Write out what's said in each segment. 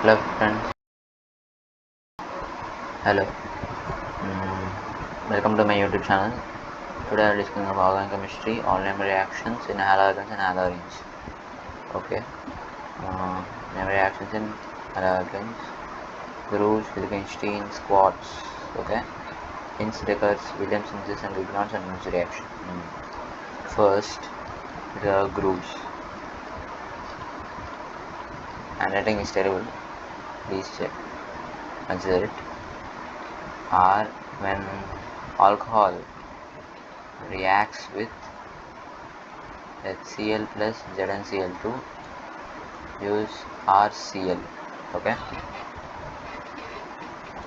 Hello friends, hello. Welcome to my YouTube channel. Today I am discussing about organic chemistry, all-name reactions in halogens and halogens. Okay, name reactions in halogens, Grouch, Wittgenstein, squats. Okay, Hinz, Deckers, Williams synthesis and Grignard's and Hinz reaction. First, the Grouch. Handwriting is terrible. Please check. Consider it. R when alcohol reacts with HCl plus ZnCl2, use RCl. Okay,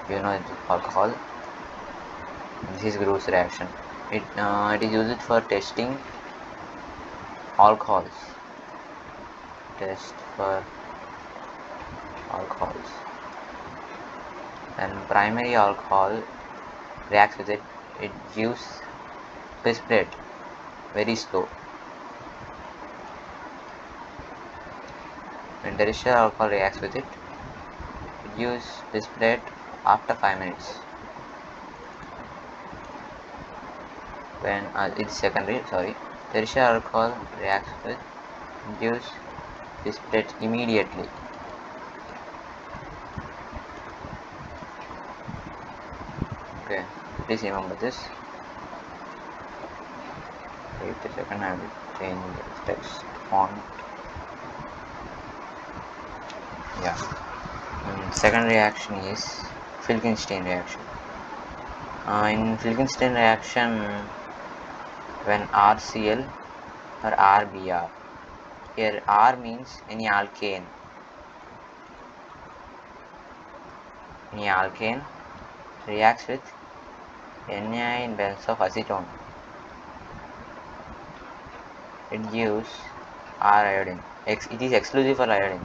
you know it's alcohol. This is Grouch's reaction. It is used for testing alcohols. Test for alcohols. When primary alcohol reacts with it, it gives precipitate very slow. When tertiary alcohol reacts with it, it gives precipitate after 5 minutes. When it's secondary, tertiary alcohol reacts with it, gives precipitate immediately. Okay, please remember this. Wait a second, I will change the text font. Yeah. Second reaction is Wittgenstein reaction. In Wittgenstein reaction, when RCl or RBr, here R means any alkane. Any alkane reacts with Na in balance of acetone. It gives R iodine. It is exclusive for iodine.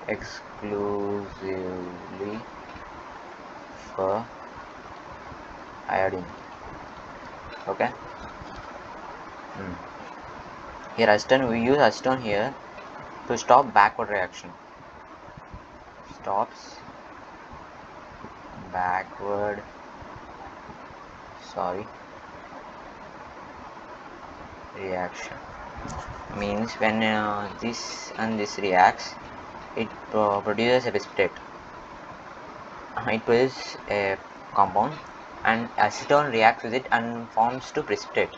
Exclusively for iodine. Okay. Here acetone, we use acetone here to stop backward reaction. Stops backward reaction. Means when this and this reacts, it produces a precipitate. It produces a compound and acetone reacts with it and forms to precipitate.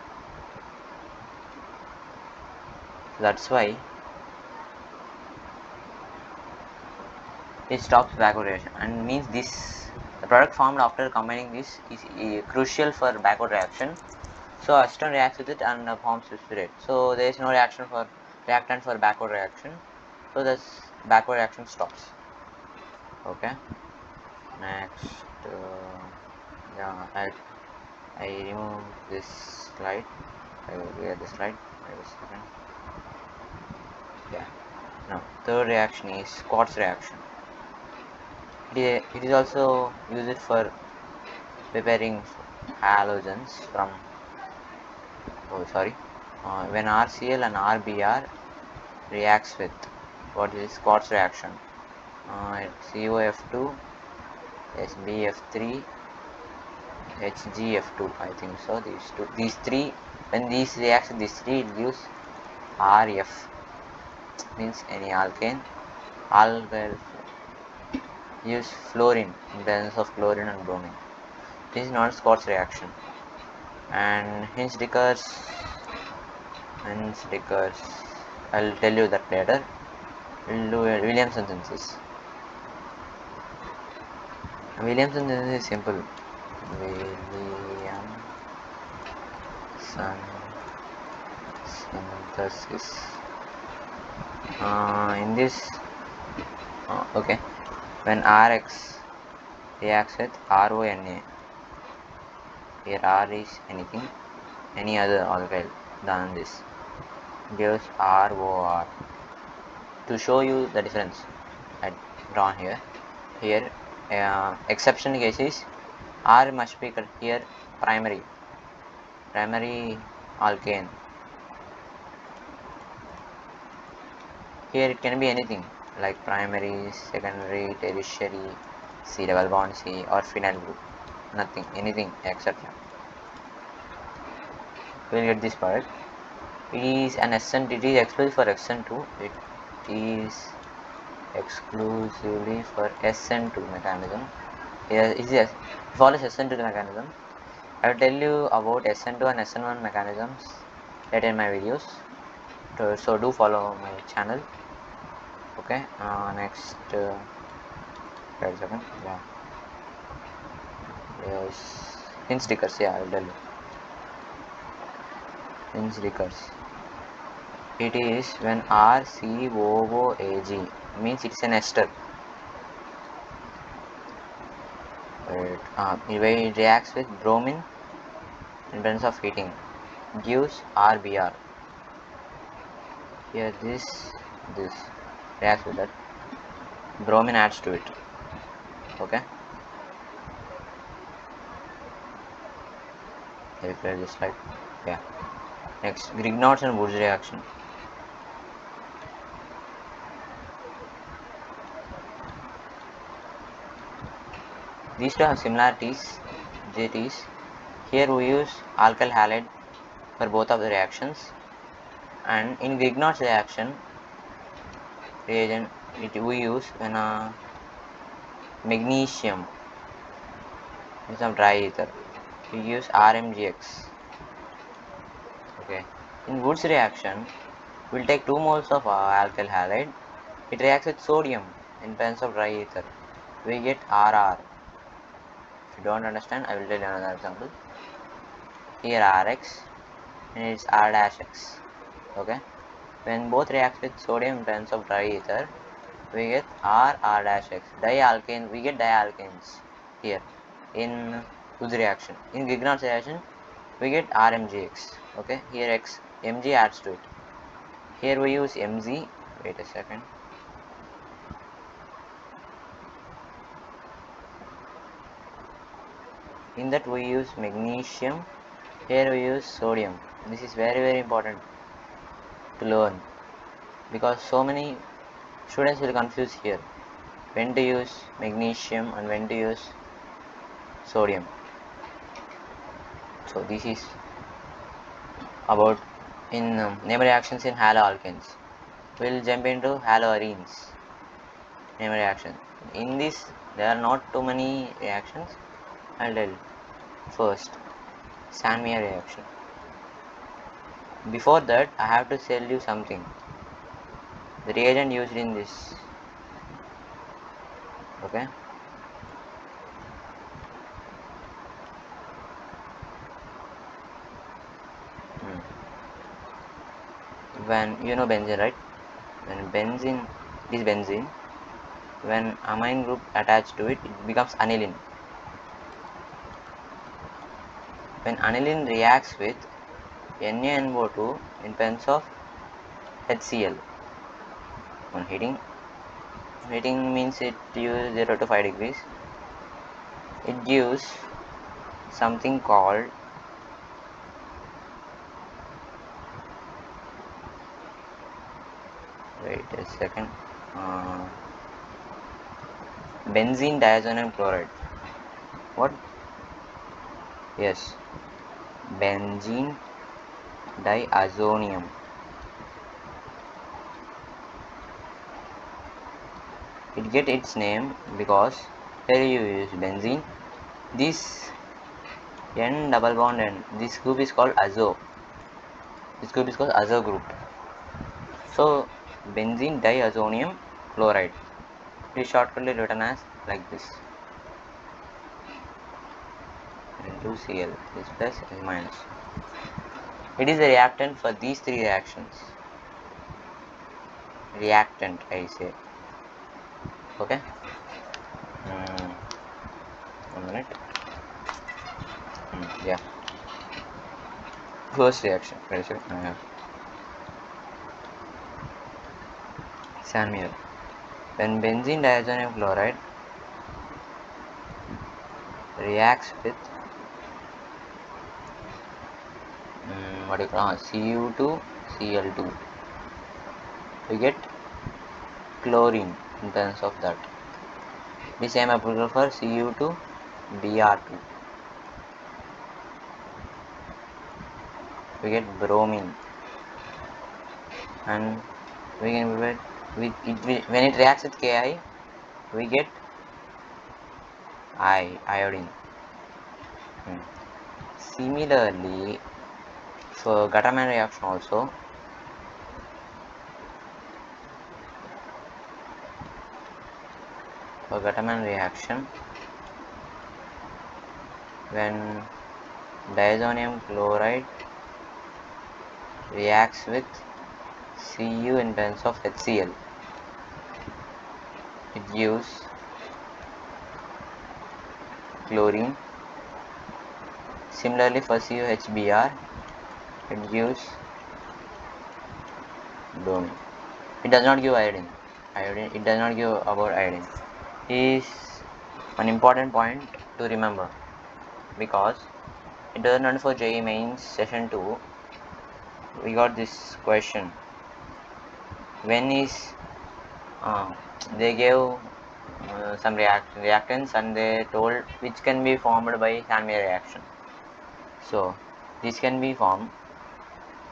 That's why it stops backward reaction, and means the product formed after combining this is crucial for backward reaction. So acetone reacts with it and forms precipitate. So there is no reactant for backward reaction. So this backward reaction stops. Okay. Next, yeah, I remove this slide. I will clear this slide. Wait a second. Yeah. Now third reaction is Scott's reaction. It is also used for preparing halogens from when RCl and RBr reacts with what is Scott's reaction, COF2, SBF3, HGF2, I think so. These three, when these reacts with these three, it gives RF, means any alkane. Alkyl gives fluorine in balance of chlorine and bromine. This is not Scott's reaction. And Hinz-Deckers, I'll tell you that later. We'll do a Williams synthesis. Williams synthesis is simple. Williams synthesis. In this, okay, when Rx reacts with RONA, here R is any other alkyl than this, gives ROR. To show you the difference, I drawn here. Exception case is R must be here primary alkane. Here it can be anything like primary, secondary, tertiary, C double bond C, or phenyl group. Nothing, anything, etc. We'll get this product. It is an SN. It is exclusive for SN2. It is exclusively for SN2 mechanism. Yes, follows SN2 mechanism. I will tell you about SN2 and SN1 mechanisms later in my videos. So do follow my channel. Okay. Next. Wait a second. Yeah. Yes. Hint stickers. Yeah, I will tell you. Hint stickers. It is when RCOOAG means it's an ester. It reacts with bromine in terms of heating, gives RBr. Here this reacts with that. Bromine adds to it. Okay. Let me clear this slide. Yeah. Next, Grignard's and Woods reaction. These two have similarities. JTs. Here we use alkyl halide for both of the reactions, and in Grignard's reagent we use when magnesium is some dry ether. We use RMGX. Okay. In Woods reaction, we'll take 2 moles of alkyl halide. It reacts with sodium in presence of dry ether. We get RR. If you don't understand, I will tell you another example. Here RX and it's R dash X. Okay. When both react with sodium in presence of dry ether, we get R dash X. Dialkane, we get dialkanes here in Woods reaction. In Grignard's reaction, we get RMGX. Okay. Here X Mg adds to it. Here we use Mg. Wait a second. In that we use magnesium. Here we use sodium. This is very important to learn, because so many students will confuse here when to use magnesium and when to use sodium. So this is about in name reactions in haloalkanes. We'll jump into haloarenes name reaction. In this there are not too many reactions. I'll tell you. First, Sandmeyer reaction. Before that, I have to tell you something. The reagent used in this. Okay. When you know benzene, right? When benzene, this benzene, when amine group attached to it, it becomes aniline. When aniline reacts with NaNO2 in presence of HCl on heating means it uses 0 to 5 degrees. It gives something called benzene diazonium chloride. What? Yes, benzene diazonium. It get its name because here you use benzene. This N double bond N. This group is called azo. This group is called azo group. So benzene diazonium chloride. It is shortly written as like this. N2Cl is plus is minus. It is a reactant for these 3 reactions. Reactant, I say. Okay. 1 minute. Yeah. First reaction. Sandmeyer. When benzene diazonium chloride reacts with Cu2 Cl2, we get chlorine in terms of that. The same applicable for Cu2 Br2. We get bromine, and we can prepare with it, when it reacts with Ki, we get iodine. Similarly, for Gattermann reaction also, when diazonium chloride reacts with Cu in terms of HCl, it gives chlorine. Similarly, for CuHBr, it gives bromine. It does not give iodine. It does not give about iodine. Is an important point to remember, because in 2024 JEE Mains session 2, we got this question. When is they gave some reactants, and they told which can be formed by Sandmeyer reaction. So this can be formed,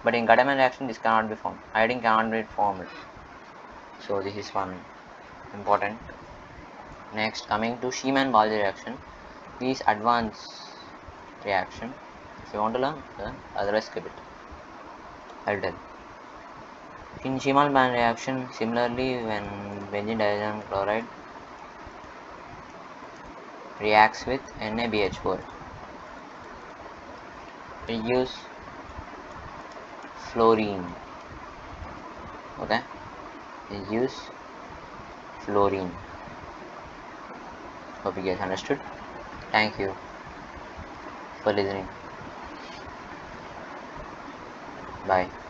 but in Gattermann reaction this cannot be formed. Iodine cannot be formed. So this is one important. Next, coming to Schiemann-Balzer reaction, this advanced reaction. If you want to learn, otherwise skip it. I'll tell. In Schiemann-Balzer reaction, similarly, when benzene diazonium chloride reacts with NaBH4, it gives fluorine. Okay, it gives fluorine. Hope you guys understood. Thank you for listening. Bye.